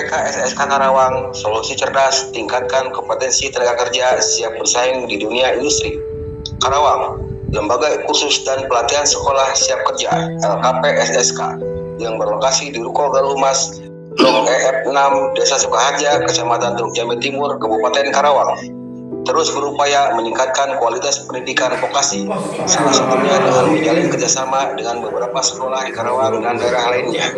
LPK SSK Karawang, solusi cerdas, tingkatkan kompetensi tenaga kerja siap bersaing di dunia industri. Karawang, Lembaga Kursus dan Pelatihan Sekolah Siap Kerja LKP SSK yang berlokasi di Ruko Galumas, Blok EF6, Desa Sukaharja, Kecamatan Teluk Jambe Timur, Kabupaten Karawang, terus berupaya meningkatkan kualitas pendidikan vokasi, salah satunya dengan menjalin kerjasama dengan beberapa sekolah di Karawang dan daerah lainnya.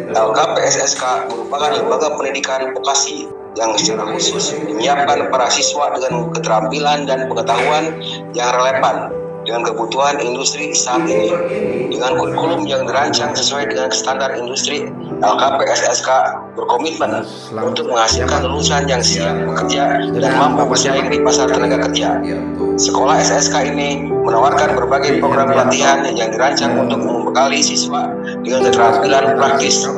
LKPSSK merupakan lembaga pendidikan vokasi yang secara khusus menyiapkan para siswa dengan keterampilan dan pengetahuan yang relevan dengan kebutuhan industri saat ini. Dengan kurikulum yang dirancang sesuai dengan standar industri, LKPSSK berkomitmen untuk menghasilkan lulusan yang siap bekerja dan mampu bersaing di pasar tenaga kerja. Sekolah SSK ini menawarkan berbagai program pelatihan yang dirancang untuk membekali siswa dengan keterampilan praktis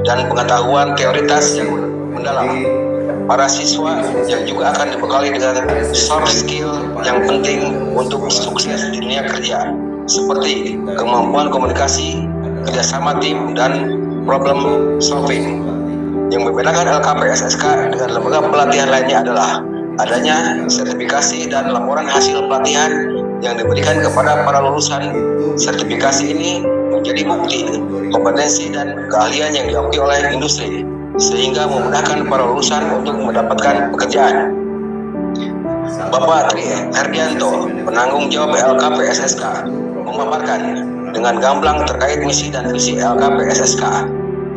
dan pengetahuan teoritas yang mendalam. Para siswa yang juga akan dibekali dengan soft skill yang penting untuk sukses di dunia kerja, seperti kemampuan komunikasi, kerjasama tim, dan problem solving. Yang membedakan LKPSSK dengan lembaga pelatihan lainnya adalah adanya sertifikasi dan laporan hasil pelatihan yang diberikan kepada para lulusan. Sertifikasi ini menjadi bukti kompetensi dan keahlian yang diakui oleh industri, sehingga memudahkan para lulusan untuk mendapatkan pekerjaan. Bapak Tri Herdianto, penanggung jawab LKPSSK, memaparkan dengan gamblang terkait misi dan visi LKPSSK.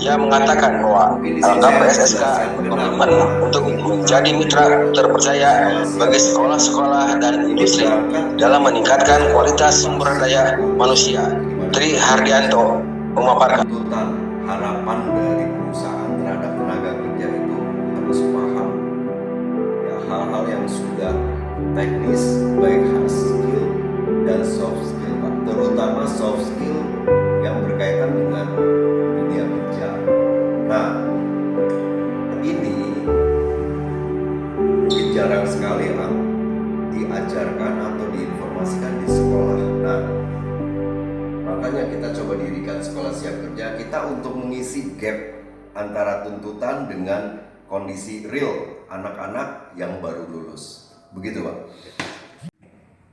Ia mengatakan bahwa LKPSSK berkomitmen untuk menjadi mitra terpercaya bagi sekolah-sekolah dan industri dalam meningkatkan kualitas sumber daya manusia. Tri Hardianto memaparkan. Harapan dari perusahaan terhadap tenaga kerja itu harus paham ya, hal-hal yang sudah teknis, baik hard skill dan soft skill, Pak. Terutama soft skill yang berkaitan dengan dunia kerja. Nah, ini mungkin jarang sekali Pak diajarkan atau diinformasikan di sekolah. Nah, makanya kita coba dirikan sekolah siap kerja kita untuk mengisi gap antara tuntutan dengan kondisi real anak-anak yang baru lulus. Begitu Pak.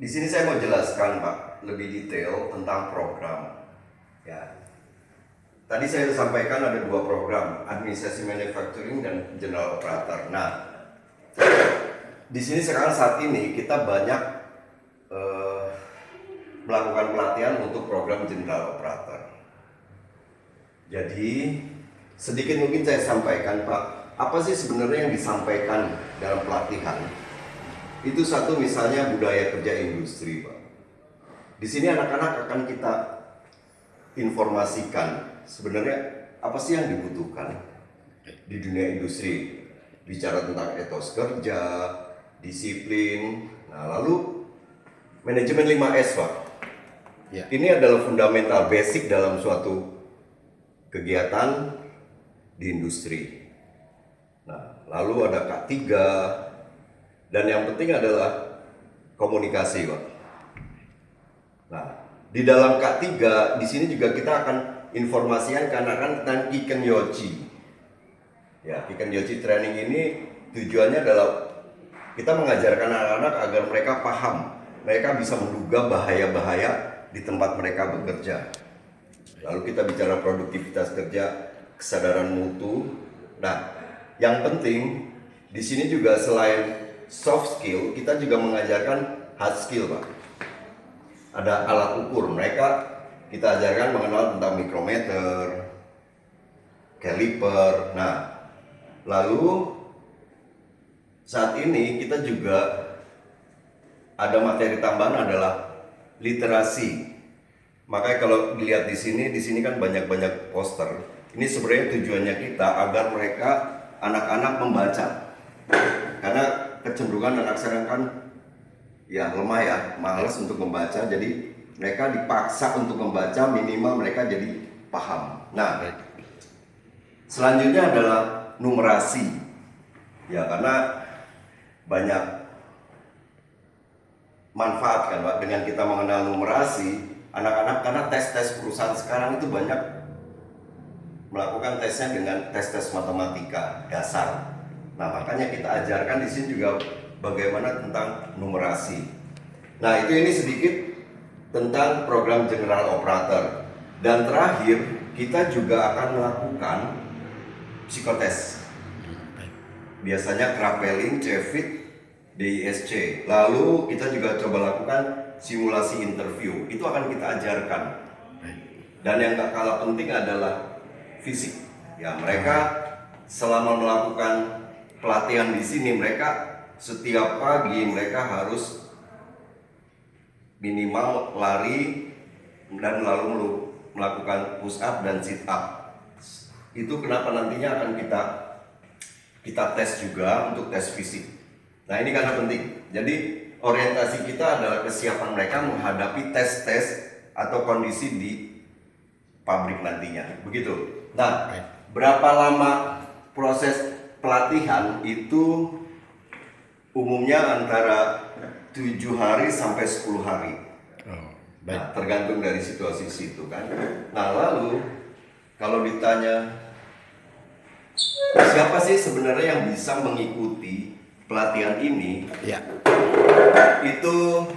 Di sini saya mau jelaskan Pak lebih detail tentang program. Ya. Tadi saya sampaikan ada dua program, administrasi manufacturing dan general operator. Nah, di sini sekarang saat ini kita banyak melakukan pelatihan untuk program general operator. Jadi sedikit mungkin saya sampaikan Pak, apa sih sebenarnya yang disampaikan dalam pelatihan? Itu satu misalnya budaya kerja industri Pak. Di sini anak-anak akan kita informasikan sebenarnya apa sih yang dibutuhkan di dunia industri. Bicara tentang etos kerja, disiplin, nah lalu manajemen 5S Pak. Ya. Ini adalah fundamental basic dalam suatu kegiatan di industri. Nah, lalu ada K3 dan yang penting adalah komunikasi, Pak. Nah, di dalam K3 di sini juga kita akan informasikan anak-anak tentang Kiken Yoji. Ya, Kiken Yoji training ini tujuannya adalah kita mengajarkan anak-anak agar mereka paham, mereka bisa menduga bahaya-bahaya di tempat mereka bekerja. Lalu kita bicara produktivitas kerja, kesadaran mutu. Nah, yang penting di sini juga selain soft skill, kita juga mengajarkan hard skill, Pak. Ada alat ukur, mereka kita ajarkan mengenal tentang mikrometer, caliper. Nah, lalu saat ini kita juga ada materi tambahan adalah literasi. Makanya kalau dilihat di sini kan banyak-banyak poster. Ini sebenarnya tujuannya kita agar mereka anak-anak membaca. Karena kecenderungan anak sekarang kan ya lemah ya, malas untuk membaca. Jadi mereka dipaksa untuk membaca, minimal mereka jadi paham. Nah, selanjutnya adalah numerasi. Ya karena banyak manfaat kan Pak dengan kita mengenal numerasi anak-anak, karena tes-tes perusahaan sekarang itu banyak melakukan tesnya dengan tes-tes matematika dasar. Nah, makanya kita ajarkan di sini juga bagaimana tentang numerasi. Nah, ini sedikit tentang program general operator. Dan terakhir, kita juga akan melakukan psikotes. Biasanya Kraepelin, CEVIT, DISC. Lalu kita juga coba lakukan simulasi interview. Itu akan kita ajarkan. Dan yang gak kalah penting adalah fisik. Ya, mereka selama melakukan pelatihan di sini, mereka setiap pagi mereka harus minimal lari dan lalu melakukan push up dan sit up. Itu kenapa nantinya akan kita tes juga untuk tes fisik. Nah, ini karena penting. Jadi orientasi kita adalah kesiapan mereka menghadapi tes-tes atau kondisi di pabrik nantinya. Begitu. Nah, berapa lama proses pelatihan itu umumnya antara 7 hari sampai 10 hari. Nah, tergantung dari situasi situ kan. Nah, lalu kalau ditanya siapa sih sebenarnya yang bisa mengikuti pelatihan ini? Ya. Itu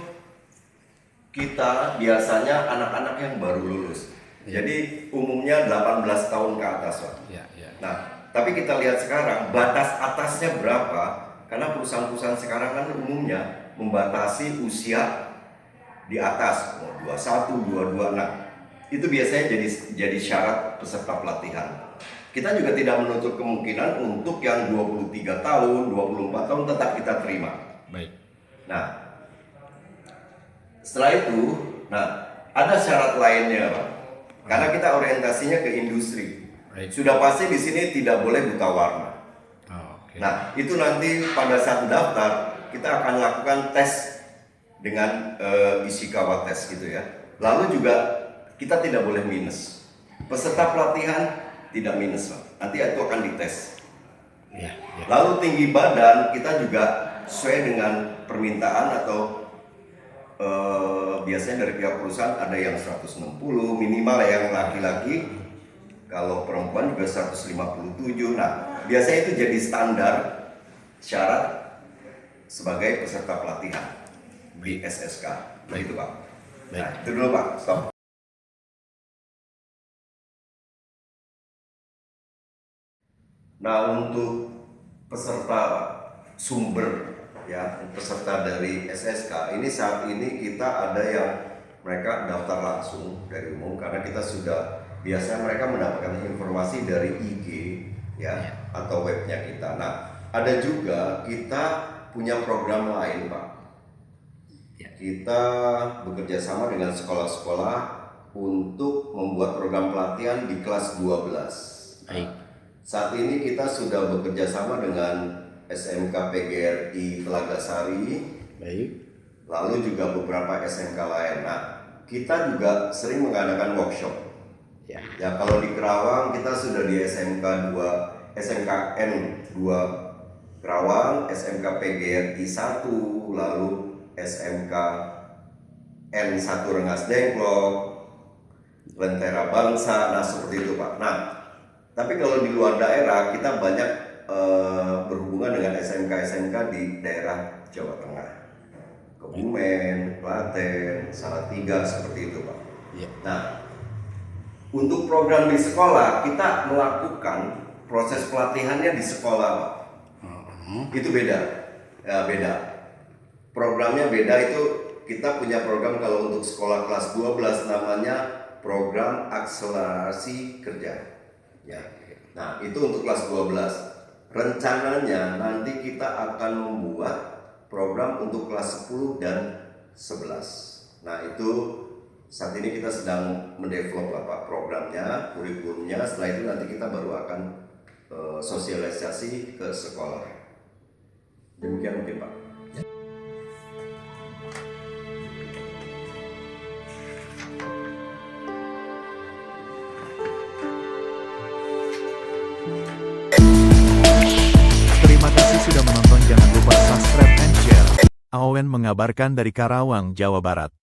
kita biasanya anak-anak yang baru lulus. Jadi umumnya 18 tahun ke atas, Pak. Ya. Nah, tapi kita lihat sekarang batas atasnya berapa? Karena perusahaan-perusahaan sekarang kan umumnya membatasi usia di atas 21, 22. Nah, itu biasanya jadi syarat peserta pelatihan. Kita juga tidak menutup kemungkinan untuk yang 23 tahun, 24 tahun tetap kita terima. Baik. Nah, setelah itu, ada syarat lainnya, Pak. Karena kita orientasinya ke industri. Baik. Sudah pasti di sini tidak boleh buta warna. Okay. Nah, itu nanti pada saat daftar kita akan lakukan tes dengan Ishikawa tes gitu ya. Lalu juga kita tidak boleh minus. Peserta pelatihan tidak minus, Pak. Nanti itu akan dites. Ya. Lalu tinggi badan kita juga sesuai dengan permintaan atau biasanya dari pihak perusahaan ada yang 160 minimal yang laki-laki, kalau perempuan juga 157. Nah, biasanya itu jadi standar syarat sebagai peserta pelatihan di SSK. Begitu, Pak. Baik. Nah, itu dulu, Pak. Stop. Nah, untuk peserta sumber ya, peserta dari SSK ini saat ini kita ada yang mereka daftar langsung dari umum karena kita sudah biasanya mereka mendapatkan informasi dari IG ya atau webnya kita. Nah, ada juga kita punya program lain, Pak. Kita bekerja sama dengan sekolah-sekolah untuk membuat program pelatihan di kelas 12. Baik. Saat ini kita sudah bekerja sama dengan SMK PGRI Telaga Sari, Baik. lalu juga beberapa SMK lain. Nah, kita juga sering mengadakan workshop. Ya. Ya, kalau di Kerawang kita sudah di SMKN 2 Kerawang, SMK PGRI 1, lalu SMK N1 Rengas Dengklok, Lentera Bangsa, nah seperti itu, Pak. Nah, tapi kalau di luar daerah kita banyak berhubungan dengan SMK-SMK di daerah Jawa Tengah, Kebumen, Klaten, Salatiga, seperti itu, Pak. Ya. Nah, untuk program di sekolah kita melakukan proses pelatihannya di sekolah, Pak. Itu beda, ya, beda. Programnya beda. Itu kita punya program kalau untuk sekolah kelas 12 namanya program akselerasi kerja. Ya. Nah, itu untuk kelas 12. Rencananya nanti kita akan membuat program untuk kelas 10 dan 11. Nah, itu saat ini kita sedang mendevelop Pak programnya, kurikulumnya. Setelah itu nanti kita baru akan sosialisasi ke sekolah. Demikian mungkin, Pak. Terima kasih sudah menonton, jangan lupa subscribe and share. Awen mengabarkan dari Karawang, Jawa Barat.